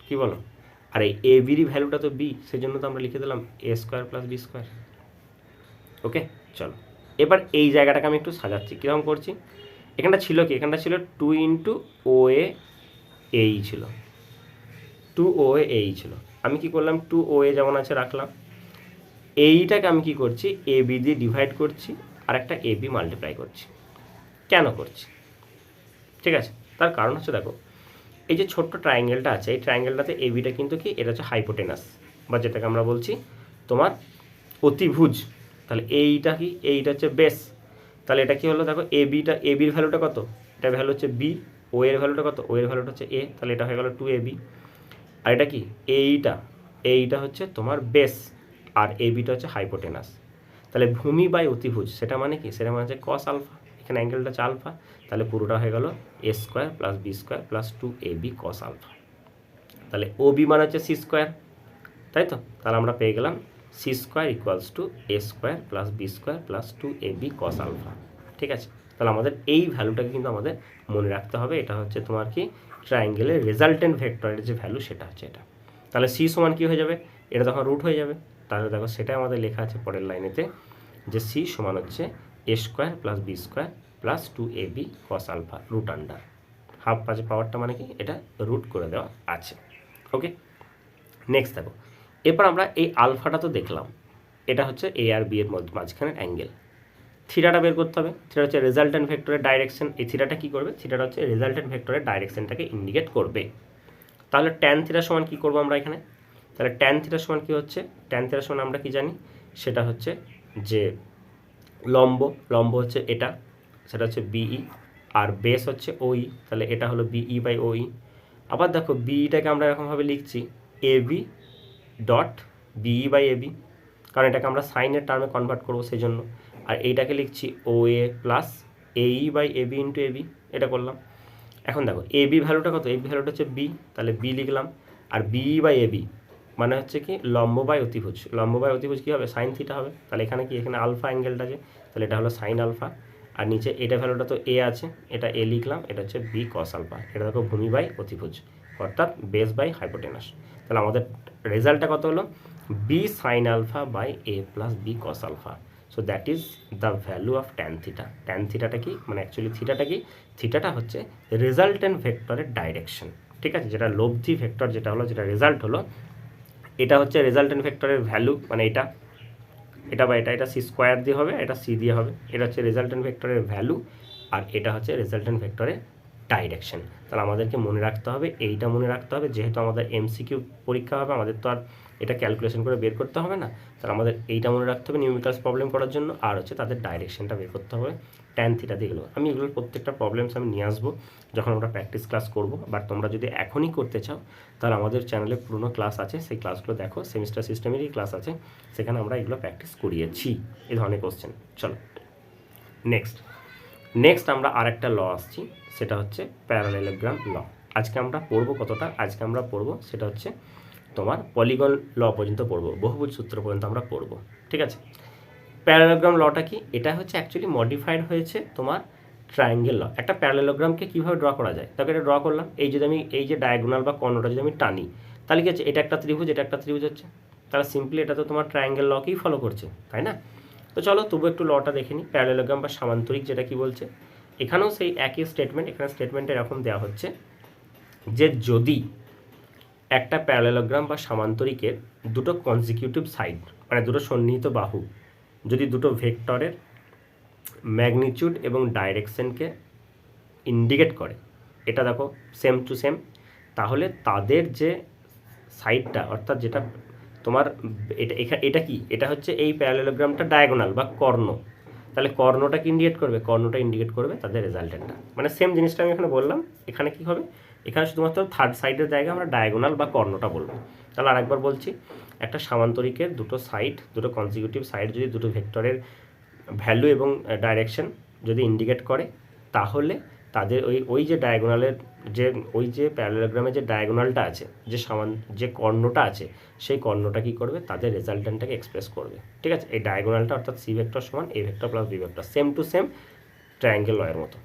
কী বলো? আর এই এ বিরই ভ্যালুটা তো বি, সেই জন্য তো আমরা লিখে দিলাম এ স্কোয়ার প্লাস বি স্কোয়ার। ওকে, চলো এবার এই জায়গাটাকে আমি একটু সাজাচ্ছি। কীরকম করছি, এখানটা ছিল কি, এখানটা ছিল 2 ইন্টু ও এই ছিল, 2 এই ছিল, আমি কি করলাম 2 যেমন আছে রাখলাম, এইটাকে আমি কি করছি এ বি দিয়ে ডিভাইড করছি আর একটা এ বি মাল্টিপ্লাই করছি। কেন করছি? ঠিক আছে, তার কারণ হচ্ছে দেখো এই যে ছোট্ট ট্রায়াঙ্গেলটা আছে, এই ট্রায়াঙ্গেলটাতে এ বিটা কিন্তু কি, এটা হচ্ছে হাইপোটেনাস বা যেটাকে আমরা বলছি তোমার অতিভুজ। তাহলে এইটা কি, এইটা হচ্ছে বেস, তাহলে এটা কি হলো দেখো এ বির ভ্যালুটা কত, এটা ভ্যালু হচ্ছে বি, ও এর ভ্যালুটা কত, ও এর ভ্যালুটা হচ্ছে এ, তাহলে এটা হয়ে গেল 2ab। আর এটা কি, এইটা হচ্ছে তোমার বেস আর এ বিটা হচ্ছে হাইপোটেনাস। তাহলে ভূমি বাই অতিভুজ সেটা মানে কি, সেটা মানে হচ্ছে কস আলফা, এখানে অ্যাঙ্গেলটা হচ্ছে আলফা, তাহলে পুরোটা হয়ে গেল A square plus B square plus 2ab cos alpha. তাহলে ও বি মানে হচ্ছে সি স্কোয়ার, তাই তো, তাহলে আমরা পেয়ে গেলাম C square equals to A square plus B square plus 2ab cos alpha. ঠিক আছে, তাহলে আমাদের এই ভ্যালুটাকে কিন্তু আমাদের মনে রাখতে হবে, এটা হচ্ছে তোমার কি ট্রায়াঙ্গেলের রেজাল্টেন্ট ভেক্টরের যে ভ্যালু সেটা হচ্ছে এটা। তাহলে সি সমান কী হয়ে যাবে, এটা তখন রুট হয়ে যাবে, তাহলে দেখো সেটাই আমাদের লেখা আছে পরের লাইনেতে যে সি সমান হচ্ছে A square plus B square plus 2ab cos alpha root under half পাঁচে পাওয়ারটা মানে কি, এটা রুট করে দেওয়া আছে। ওকে, নেক্সট দেখো, এরপর আমরা এই আলফাটা তো দেখলাম, এটা হচ্ছে এ আর বি এর মাঝখানের অ্যাঙ্গেল, থিটাটা বের করতে হবে। থিটা হচ্ছে রেজাল্টেন্ট ভেক্টরের ডাইরেকশন, এই থিটাটা কী করবে, থিটাটা হচ্ছে রেজাল্টেন্ট ভেক্টরের ডাইরেকশনটাকে ইন্ডিকেট করবে। তাহলে ট্যান থিটা সমান কী করবো আমরা এখানে, তাহলে ট্যান থিটা সমান কী হচ্ছে, ট্যান থিটা সমান আমরা কি জানি, সেটা হচ্ছে যে লম্ব হচ্ছে এটা, সেটা হচ্ছে বিই, আর বেস হচ্ছে ওই, তাহলে এটা হলো বিই বাই ওই। আবার দেখো বিইটাকে আমরা এরকমভাবে লিখছি A B dot B by AB, কারণ এটাকে আমরা সাইনের টার্মে কনভার্ট করবো সেই জন্য। আর এইটাকে লিখছি ও এ প্লাস এই বাই এবি ইন্টু এবি, এটা করলাম। এখন দেখো এ বি ভ্যালুটা কত, এ বি ভ্যালুটা হচ্ছে বি, তাহলে বি লিখলাম, আর বিই বাই এবি মানে হচ্ছে কি লম্ব বাই অতিভুজ, লম্ব বাই অতিভুজ কী হবে, সাইন থিটা হবে, তাহলে এখানে কি, এখানে আলফা অ্যাঙ্গেলটা আছে, তাহলে এটা হলো সাইন আলফা, আর নিচে এটা ভ্যালুটা তো এ আছে, এটা এ লিখলাম, এটা হচ্ছে বি কস আলফা, এটা দেখো ভূমি বাই অতিভুজ অর্থাৎ বেস বাই হাইপোটেনাস। তাহলে আমাদের রেজাল্টটা কত হলো, B sine alpha by A plus B cos alpha. So that is the value of tan theta. Tan থিটাটা কি, মানে অ্যাকচুয়ালি থিটাটা কি, থিটাটা হচ্ছে রেজাল্টেন্ট ভেক্টরের ডাইরেকশন। ঠিক আছে, যেটা লব্ধি ভেক্টর যেটা হলো, যেটা রেজাল্ট হলো, এটা হচ্ছে রেজাল্টেন্ট ভেক্টরের ভ্যালু, মানে এটা বা এটা সি স্কোয়ার দিয়ে হবে, এটা সি দিয়ে হবে, এটা হচ্ছে রেজাল্টেন্ট ভেক্টরের ভ্যালু, আর এটা হচ্ছে রেজাল্টেন্ট ভেক্টরের ডাইরেকশন। তাহলে আমাদেরকে মনে রাখতে হবে, এইটা মনে রাখতে হবে, যেহেতু আমাদের এমসিকিউ পরীক্ষা হবে, আমাদের তো আর এটা ক্যালকুলেশন করে বের করতে হবে না? তাহলে আমাদের এইটা মনে রাখতে হবে নিউমেরিক্যালস প্রবলেম করার জন্য, আর হচ্ছে তাদের ডাইরেকশনটা বের করতে হবে ট্যান থিটা দিয়ে এগুলো। আমি এগুলোর প্রত্যেকটা প্রবলেমস আমি নিয়ে আসবো যখন আমরা প্র্যাকটিস ক্লাস করব। বাট তোমরা যদি এখনই করতে চাও তাহলে আমাদের চ্যানেলে পুরনো ক্লাস আছে, সেই ক্লাসগুলো দেখো, সেমিস্টার সিস্টেমেরই ক্লাস আছে, সেখানে আমরা এগুলো প্র্যাকটিস করিয়েছি এই ধরনের কোশ্চেন। চলো নেক্সট আমরা আরেকটা ল আসছি, সেটা হচ্ছে প্যারালেলোগ্রাম ল। আজকে আমরা পড়বো কতটা? আজকে আমরা পড়বো সেটা হচ্ছে তোমার পলিগন ল পর্যন্ত পড়বো, বহুভুজ সূত্র পর্যন্ত আমরা পড়বো, ঠিক আছে? প্যারালেলোগ্রাম লটা কি? এটা হচ্ছে অ্যাকচুয়ালি মডিফাইড হয়েছে তোমার ট্রায়াঙ্গেল ল। একটা প্যারালেলোগ্রামকে কীভাবে ড্র করা যায়, তাকে এটা ড্র করলাম। এই যদি আমি এই যে ডায়াগোনাল বা কর্ণটা যদি আমি টানি, তাহলে কি হচ্ছে? এটা একটা ত্রিভুজ, এটা একটা ত্রিভুজ হচ্ছে, তাহলে সিম্পলি এটা তো তোমার ট্রায়াঙ্গেল লকেই ফলো করছে, তাই না? তো চলো তবু একটু লটা দেখে নিই। প্যারালেলোগ্রাম বা সামান্তরিক যেটা কি বলছে, এখানেও সেই একই স্টেটমেন্ট। এখানে স্টেটমেন্টে এরকম দেওয়া হচ্ছে যে যদি একটা প্যারালেলোগ্রাম বা সামান্তরিকের দুটো কনজিকিউটিভ সাইড, মানে দুটো সন্নিহিত বাহু, যদি দুটো ভেক্টরের ম্যাগনিটিউড এবং ডাইরেকশনকে ইন্ডিকেট করে, এটা দেখো সেম টু সেম, তাহলে তাদের যে সাইডটা, অর্থাৎ যেটা তোমার এটা কি, এটা হচ্ছে এই প্যারালেলোগ্রামটা ডায়াগোনাল বা কর্ণ, তাহলে কর্ণটাকে ইন্ডিকেট করবে, কর্ণটা ইন্ডিকেট করবে তাদের রেজাল্টেন্টটা। মানে সেম জিনিসটা আমি এখানে বললাম, এখানে কি হবে, এখানে শুধুমাত্র থার্ড সাইডের জায়গায় আমরা ডায়াগোনাল বা কর্ণটা বলবো। তাহলে আরেকবার বলছি, একটা সামান্তরিকের দুটো সাইড, দুটো কনজিকিউটিভ সাইড যদি দুটো ভেক্টরের ভ্যালু এবং ডাইরেকশন যদি ইন্ডিকেট করে, তাহলে তাদের ওই যে ডায়াগোনালের ওই যে প্যারালেলোগ্রামে যে ডায়াগোনালটা আছে, যে কর্ণটা আছে, সেই কর্ণটা কী করবে, তাদের রেজাল্টেন্টটাকে এক্সপ্রেস করবে, ঠিক আছে? এই ডায়াগোনালটা অর্থাৎ সি ভেক্টর সমান A vector plus B vector, same to same triangle লয়ের মতো।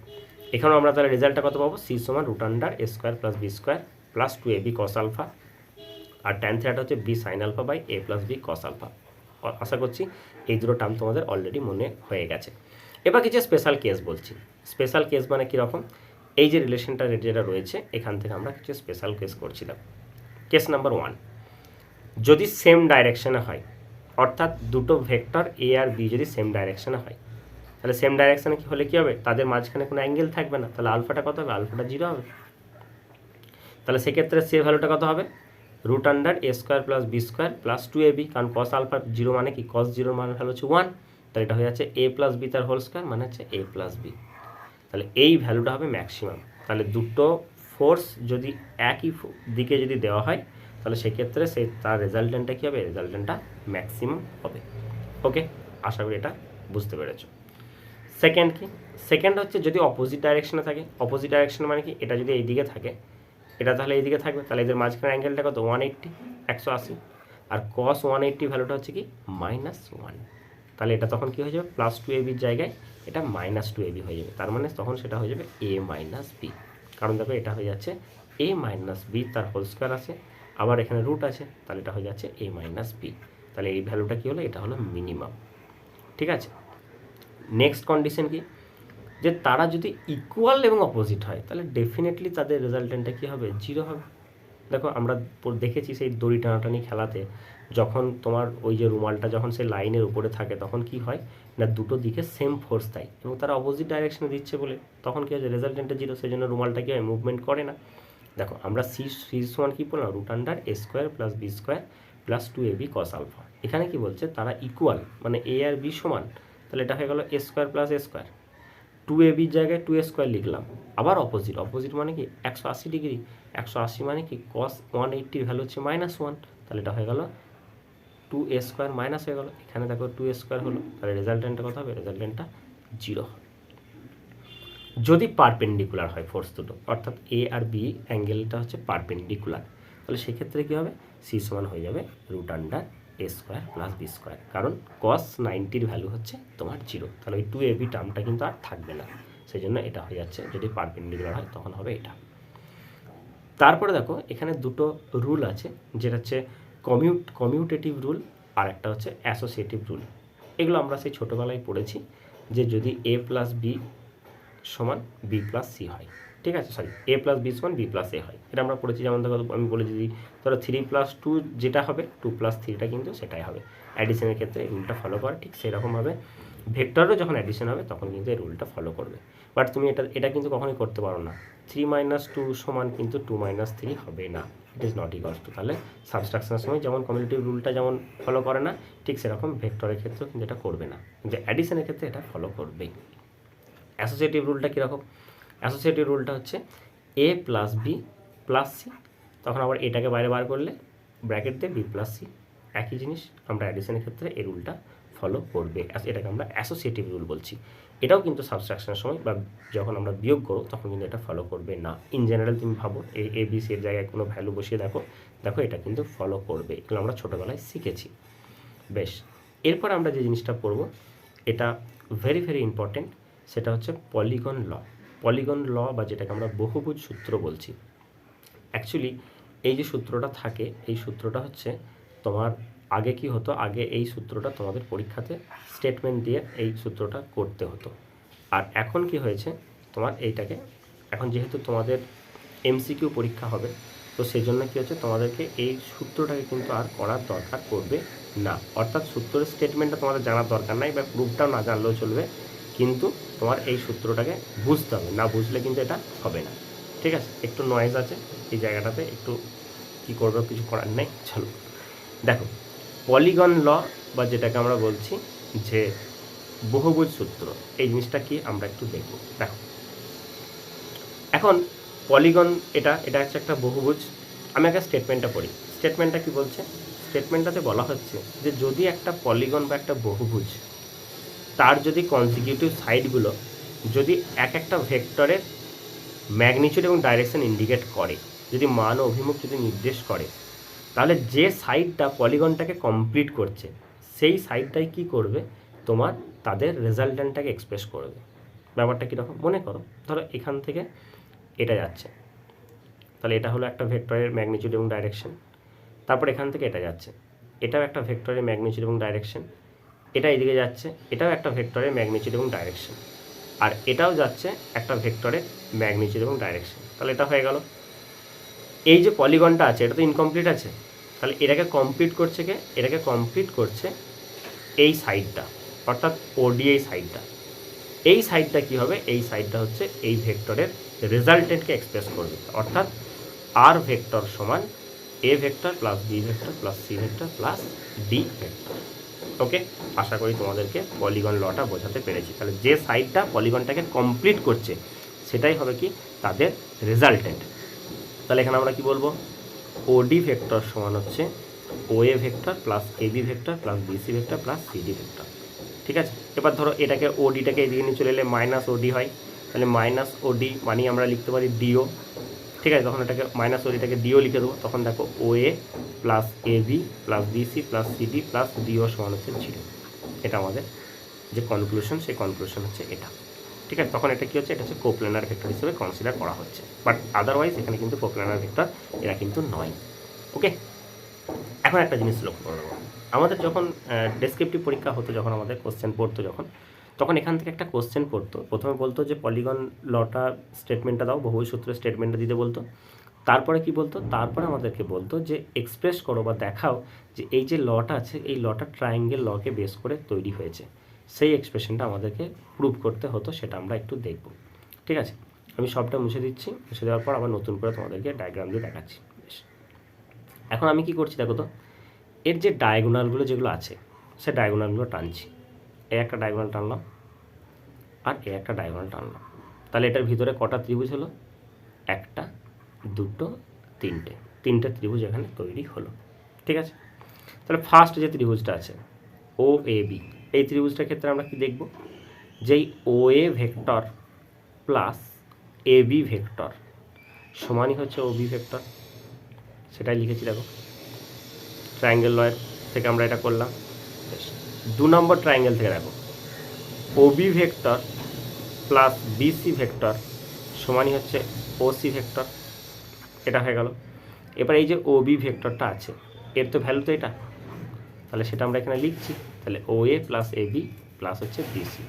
এখানেও আমরা তাহলে রেজাল্টটা কত পাবো? সি সমান root under A square plus B square plus 2ab cos alpha, আর ট্যান থিটাটা হচ্ছে B sine alpha by A plus B cos alpha. আশা করছি এই দুটো টার্ম তোমাদের অলরেডি মনে হয়ে গেছে। এবার কিছু স্পেশাল কেস বলছি। স্পেশাল কেস মানে কীরকম? এই যে রিলেশনটা যেটা রয়েছে, এখান থেকে আমরা কিছু স্পেশাল কেস করছিলাম। কেস নাম্বার 1, যদি সেম ডাইরেকশনে হয়, অর্থাৎ দুটো ভেক্টর এ আর বি যদি সেম ডাইরেকশনে হয়, তাহলে সেম ডাইরেকশনে কি হলে কী হবে? তাদের মাঝখানে কোনো অ্যাঙ্গেল থাকবে না, তাহলে আলফাটা কত হবে? আলফাটা 0 হবে। তাহলে সেক্ষেত্রে সে ভ্যালুটা কত হবে? Root under A square plus B square plus 2ab, কারণ কস আলফা 0 মানে কি? কস 0 মানে ভ্যালু হচ্ছে 1, তাহলে এটা হয়ে যাচ্ছে এ প্লাস বি তার হোল স্কোয়ার, মানে হচ্ছে এ প্লাস বি। তাহলে এই ভ্যালুটা হবে ম্যাক্সিমাম। তাহলে দুটো ফোর্স যদি একই দিকে যদি দেওয়া হয়, তাহলে সেক্ষেত্রে তার রেজাল্টেন্টটা কী হবে? রেজাল্টেন্টটা ম্যাক্সিমাম হবে। ওকে, আশা করি এটা বুঝতে পেরেছো। সেকেন্ড কি? সেকেন্ড হচ্ছে যদি অপোজিট ডাইরেকশনে থাকে। অপোজিট ডাইরেকশন মানে কি? এটা যদি এই দিকে থাকে, এটা তাহলে এই দিকে থাকবে, তাহলে এদের মাঝখানে অ্যাঙ্গেলটা কত? 180, 180। আর কস 180 ভ্যালুটা হচ্ছে কি? -1। তাহলে এটা তখন কী হয়ে যাবে? প্লাস 2ab জায়গায় এটা -2ab হয়ে যাবে, তার মানে তখন সেটা হয়ে যাবে a - b। কারণ দেখো এটা হয়ে যাচ্ছে a - b তার হোল স্কোয়ার আছে, আবার এখানে রুট আছে, তাহলে এটা হয়ে যাচ্ছে a - b। তাহলে এই ভ্যালুটা কী হলো? এটা হলো মিনিমাম, ঠিক আছে? নেক্সট কন্ডিশন কি? যে তারা যদি ইকুয়াল এবং অপোজিট হয়, তাহলে ডেফিনেটলি তাদের রেজাল্টেন্টটা কী হবে? 0 হবে। দেখো আমরা দেখেছি সেই দড়ি টানাটানি খেলাতে, যখন তোমার ওই যে রুমালটা যখন সেই লাইনের উপরে থাকে, তখন কি হয় না, দুটো দিকে সেম ফোর্স দেয় এবং তারা অপোজিট ডাইরেকশনে দিচ্ছে বলে তখন কী হচ্ছে? রেজাল্টেন্টটা 0, সেই জন্য রুমালটা কী হয়? মুভমেন্ট করে না। দেখো আমরা সি সমান কী বললাম? Root under A square plus B square plus 2ab cos alpha. এখানে কি বলছে? তারা ইকুয়াল, মানে এ আর বি সমান, তাহলে এটা হয়ে গেল A square plus A square, 2ab জায়গায় 2a স্কোয়ার লিখলাম। আবার অপোজিট, অপোজিট মানে কি? 180 ডিগ্রি, 180 মানে কি? কস 180 ভ্যালু হচ্ছে -1, তাহলে এটা হয়ে গেল 2a স্কোয়ার মাইনাস হয়ে গেল, এখানে দেখো 2a স্কোয়ার হলো, তাহলে রেজাল্টেন্টটা কত হবে? রেজাল্টেন্টটা 0 হবে। যদি পারপেন্ডিকুলার হয় ফোর্স দুটো, অর্থাৎ এ আর বি অ্যাঙ্গেলটা হচ্ছে পারপেন্ডিকুলার, তাহলে সেক্ষেত্রে কী হবে? সি সমান হয়ে যাবে root under A square plus B square, কারণ কস 90 ভ্যালু হচ্ছে তোমার 0, তাহলে ওই 2ab টার্মটা কিন্তু আর থাকবে না, সেই জন্য এটা হয়ে যাচ্ছে, যদি পারপেন্ডিকুলার হয় তখন হবে এটা। তারপরে দেখো এখানে দুটো রুল আছে, যেটা হচ্ছে কমিউটেটিভ রুল আর একটা হচ্ছে অ্যাসোসিয়েটিভ রুল। এগুলো আমরা সেই ছোটোবেলায় পড়েছি, যে যদি a প্লাস বি সমান বি প্লাস সি হয়, ঠিক আছে, সরি a প্লাস বি সমান বি প্লাস এ হয়, এটা আমরা পড়েছি। যেমন দেখো আমি বলেছি, ধরো 3+2 যেটা হবে 2+3টা কিন্তু সেটাই হবে। অ্যাডিশনের ক্ষেত্রে রুলটা ফলো করে ঠিক সেরকমভাবে ভেক্টরও যখন অ্যাডিশন হবে তখন কিন্তু এই রুলটা ফলো করবে। বাট তুমি এটা কিন্তু কখনোই করতে পারো না, 3 - 2 সমান কিন্তু 2 - 3 হবে না, it is not equals to. তাহলে সাবস্ট্রাকশনের সময় যেমন কমিউটেটিভ রুলটা যেমন ফলো করে না, ঠিক সেরকম ভেক্টরের ক্ষেত্রেও কিন্তু এটা করবে না, কিন্তু অ্যাডিশনের ক্ষেত্রে এটা ফলো করবে। অ্যাসোসিয়েটিভ রুলটা কীরকম? অ্যাসোসিয়েটিভ রুলটা হচ্ছে a + b + c, তখন আবার এটাকে বাইরে বার করলে ব্র্যাকেট দিয়ে b + c, একই জিনিস আমরা অ্যাডিশনের ক্ষেত্রে এই রুলটা ফলো করবে। এটাকে আমরা অ্যাসোসিয়েটিভ রুল বলছি। এটাও কিন্তু সাবস্ট্রাকশনের সময় বা যখন আমরা বিয়োগ করো তখন কিন্তু এটা ফলো করবে না। ইন জেনারেল তুমি ভাবো এ বি সি এর জায়গায় কোনো ভ্যালু বসিয়ে দেখো এটা কিন্তু ফলো করবে। এগুলো আমরা ছোটোবেলায় শিখেছি। বেশ, এরপর আমরা যে জিনিসটা পড়বো এটা ভেরি ভেরি ইম্পর্টেন্ট, সেটা হচ্ছে পলিগন ল। পলিগন ল বা যেটাকে আমরা বহুভুজ সূত্র বলছি। অ্যাকচুয়ালি এই যে সূত্রটা থাকে, এই সূত্রটা হচ্ছে তোমার আগে কি হতো, আগে এই সূত্রটা তোমাদের পরীক্ষাতে স্টেটমেন্ট দিয়ে এই সূত্রটা করতে হতো। আর এখন কি হয়েছে, তোমার এইটাকে এখন যেহেতু তোমাদের এমসিকিউ পরীক্ষা হবে, তো সেই জন্য কী হচ্ছে, তোমাদেরকে এই সূত্রটাকে কিন্তু আর করার দরকার পড়বে না। অর্থাৎ সূত্রের স্টেটমেন্টটা তোমাদের জানার দরকার নাই বা প্রুফটাও না জানলেও চলবে, কিন্তু তোমার এই সূত্রটাকে বুঝতে হবে, না বুঝলে কিন্তু এটা হবে না। ঠিক আছে, একটু নয়েজ আছে এই জায়গাটাতে, একটু কী করবে, কিছু করার নেই। চলো দেখো, পলিগন ল বা যেটাকে আমরা বলছি যে বহুভুজ সূত্র, এই জিনিসটা কি আমরা একটু দেখব। দেখো এখন পলিগন এটা হচ্ছে একটা বহুভুজ। আমি একটা স্টেটমেন্টটা পড়ি। স্টেটমেন্টটা কি বলছে? স্টেটমেন্টটাতে বলা হচ্ছে যে যদি একটা পলিগন বা একটা বহুভুজ, তার যদি কনজিকিউটিভ সাইডগুলো যদি একটা ভেক্টরের ম্যাগনিটিউড এবং ডাইরেকশন ইন্ডিকেট করে, যদি মান ও অভিমুখ যদি নির্দেশ করে, তাহলে যে সাইডটা পলিগনটাকে কমপ্লিট করছে সেই সাইডটাই কি করবে, তোমার তাদের রেজাল্ট্যান্টটাকে এক্সপ্রেস করবে। ব্যাপারটা কীরকম মনে করো, ধরো এখান থেকে এটা যাচ্ছে, তাহলে এটা হলো একটা ভেক্টরের ম্যাগনিটিউড এবং ডাইরেকশন। তারপর এখান থেকে এটা যাচ্ছে, এটাও একটা ভেক্টরের ম্যাগনিটিউড এবং ডাইরেকশন। এটা এদিকে যাচ্ছে, এটাও একটা ভেক্টরের ম্যাগনিটিউড এবং ডাইরেকশন। আর এটাও যাচ্ছে একটা ভেক্টরের ম্যাগনিটিউড এবং ডাইরেকশন। তাহলে এটা হয়ে গেল। এই যে পলিগনটা আছে এটা তো ইনকমপ্লিট আছে, তাহলে এটাকে কমপ্লিট করছে কে? এটাকে কমপ্লিট করছে এই সাইডটা, অর্থাৎ ওডি এই সাইডটা। এই সাইডটা কি হবে? এই সাইডটা হচ্ছে এই ভেক্টরের রেজাল্টেন্টকে এক্সপ্রেস করবে, অর্থাৎ আর ভেক্টর সমান A vector plus B vector plus C vector plus D vector. Okay, আশা করি তোমাদেরকে পলিগন লটা বোঝাতে পেরেছি। তাহলে যে সাইডটা পলিগনটাকে কমপ্লিট করছে সেটাই হবে কি তাদের রেজাল্টেন্ট। তাহলে এখানে আমরা কি বলবো, ওডি ভেক্টর সমান হচ্ছে OA vector plus AB vector plus BC vector plus CD vector. ঠিক আছে, এবার ধরো এটাকে ওডিটাকে এদিকে নিয়ে চলে এলে মাইনাস ওডি হয়, তাহলে মাইনাস ওডি মানে আমরা লিখতে পারি ডিও। ঠিক আছে, তখন এটাকে মাইনাস ওডিটাকে ডিও লিখে দেবো, তখন দেখো OA plus AB plus BC plus CD plus DO সমান হচ্ছে 0। এটা আমাদের যে কনক্লুশন, সেই কনক্লুশন হচ্ছে এটা। ঠিক আছে, তখন এটা কী হচ্ছে, এটা হচ্ছে কোপ্ল্যানার ভেক্টর হিসেবে কনসিডার করা হচ্ছে, বাট আদারওয়াইজ এখানে কিন্তু কোপ্ল্যানার ভেক্টর এরা কিন্তু নয়। ওকে, এখন একটা জিনিস লক্ষ্য করে দেবো, আমাদের যখন ডেসক্রিপটিভ পরীক্ষা হতো, যখন আমাদের কোশ্চেন পড়তো, তখন এখান থেকে একটা কোশ্চেন পড়তো, প্রথমে বলতো যে পলিগন লটা স্টেটমেন্টটা দাও, বহুভুজ সূত্রের স্টেটমেন্টটা দিতে বলতো। তারপরে কি বলতো, তারপরে আমাদেরকে বলতো যে এক্সপ্রেস করো বা দেখাও যে এই যে লটা আছে এই লটা ট্রায়াঙ্গেল লকে বেস করে তৈরি হয়েছে, সেই এক্সপ্রেশনটা আমাদেরকে প্রুভ করতে হতো, সেটা আমরা একটু দেখব। ঠিক আছে, আমি সবটা মুছে দিচ্ছি, মুছে দেওয়ার পর আবার নতুন করে তোমাদেরকে ডায়াগ্রাম দিয়ে দেখাচ্ছি। বেশ, এখন আমি কি করছি দেখো তো, এর যে ডায়াগোনালগুলো যেগুলো আছে সে ডায়াগোনালগুলো টানছি। এই একটা ডায়াগোনাল টানলাম আর এই একটা ডায়াগোনাল টানলাম, তাহলে এটার ভিতরে কটা ত্রিভুজ হলো? একটা, দুটো, তিনটে ত্রিভুজ এখানে তৈরি হলো। ঠিক আছে, তাহলে ফার্স্ট যে ত্রিভুজটা আছে ও এ বি, এই ত্রিভুজটার ক্ষেত্রে আমরা কি দেখব, যেই O A vector plus A B vector সমানই হচ্ছে ও বি ভেক্টর, সেটাই লিখেছি। দেখো ট্রায়াঙ্গেল লয়ের থেকে আমরা এটা করলাম। বেশ, 2 নম্বর ট্রায়াঙ্গেল থেকে দেখো O B vector plus BC vector সমানই হচ্ছে ও সি ভেক্টর, এটা হয়ে গেল। এবার এই যে ও বি ভেক্টরটা আছে এর তো ভ্যালু তো এটা, তাহলে সেটা আমরা এখানে লিখছি। তাহলে O A plus A B plus হচ্ছে বিসি,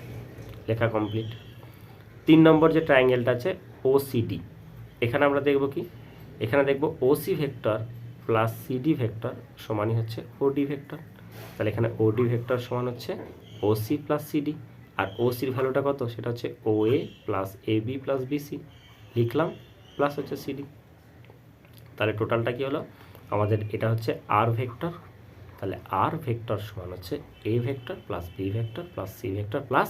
লেখা কমপ্লিট। 3 নম্বর যে ট্রায়াঙ্গেলটা আছে ও সিডি, এখানে আমরা দেখব কি, এখানে দেখব O C vector plus CD vector সমানই হচ্ছে ওডি ভেক্টর, তাহলে এখানে ওডি ভেক্টর সমান হচ্ছে ওসি প্লাস সিডি, আর ওসির ভ্যালুটা কত, সেটা হচ্ছে ও এ plus A B plus BC লিখলাম, প্লাস হচ্ছে সিডি। তাহলে টোটালটা কী হলো আমাদের, এটা হচ্ছে আর ভেক্টর। তাহলে আর ভেক্টর সমান হচ্ছে A vector plus B vector plus C vector plus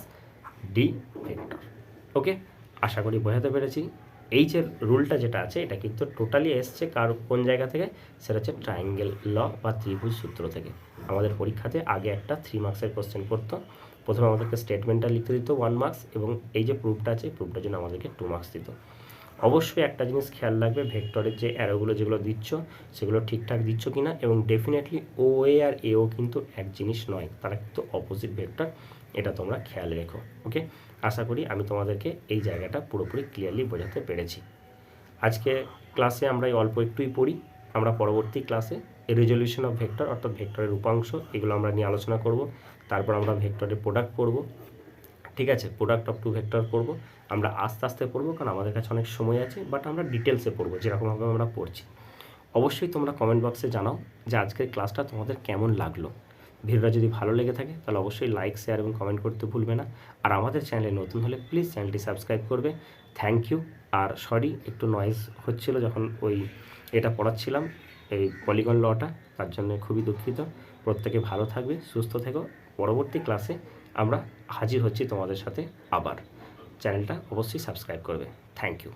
D vector. Okay, আশা করি বোঝাতে পেরেছি। এই যে রুলটা যেটা আছে এটা কিন্তু টোটালি এসছে কোন জায়গা থেকে, সেটা হচ্ছে ট্রায়াঙ্গেল ল বা ত্রিভুজ সূত্র থেকে। আমাদের পরীক্ষাতে আগে একটা 3 মার্কসের কোশ্চেন করতো। প্রথমে আমাদেরকে স্টেটমেন্টটা লিখতে দিত 1 মার্কস, এবং এই যে প্রুফটা আছে প্রুফটার জন্য আমাদেরকে 2 মার্কস দিত। অবশ্যই একটা জিনিস খেয়াল রাখবে, ভেক্টরের যে অ্যারোগুলো যেগুলো দিচ্ছ সেগুলো ঠিকঠাক দিচ্ছ কি না, এবং ডেফিনেটলি ও এ আর এও কিন্তু এক জিনিস নয়, তারা কিন্তু অপোজিট ভেক্টর, এটা তোমরা খেয়াল রেখো। ওকে, আশা করি আমি তোমাদেরকে এই জায়গাটা পুরোপুরি ক্লিয়ারলি বোঝাতে পেরেছি। আজকে ক্লাসে আমরা এই অল্প একটুই পড়ি, আমরা পরবর্তী ক্লাসে রেজলিউশন অফ ভেক্টর অর্থাৎ ভেক্টরের উপাংশ এগুলো আমরা নিয়ে আলোচনা করব। তারপর আমরা ভেক্টরের প্রোডাক্ট পড়ব, ঠিক আছে, প্রোডাক্ট অফ টু ভেক্টর পড়ব। আমরা আস্তে আস্তে পড়বো, কারণ আমাদের কাছে অনেক সময় আছে, বাট আমরা ডিটেলসে পড়বো যেরকমভাবে আমরা পড়ছি। অবশ্যই তোমরা কমেন্ট বক্সে জানাও যে আজকের ক্লাসটা তোমাদের কেমন লাগলো। ভিডিওটা যদি ভালো লেগে থাকে তাহলে অবশ্যই লাইক, শেয়ার এবং কমেন্ট করতে ভুলবে না। আর আমাদের চ্যানেলে নতুন হলে প্লিজ চ্যানেলটি সাবস্ক্রাইব করবে। Thank you. আর সরি, একটু নয়েজ হচ্ছিল যখন এটা পড়াচ্ছিলাম, এই পলিগন লটা, তার জন্য খুবই দুঃখিত। প্রত্যেকে ভালো থাকবে, সুস্থ থেকো। পরবর্তী ক্লাসে আমরা হাজির হচ্ছি তোমাদের সাথে আবার। চ্যানেলটা অবশ্যই সাবস্ক্রাইব করবে। Thank you.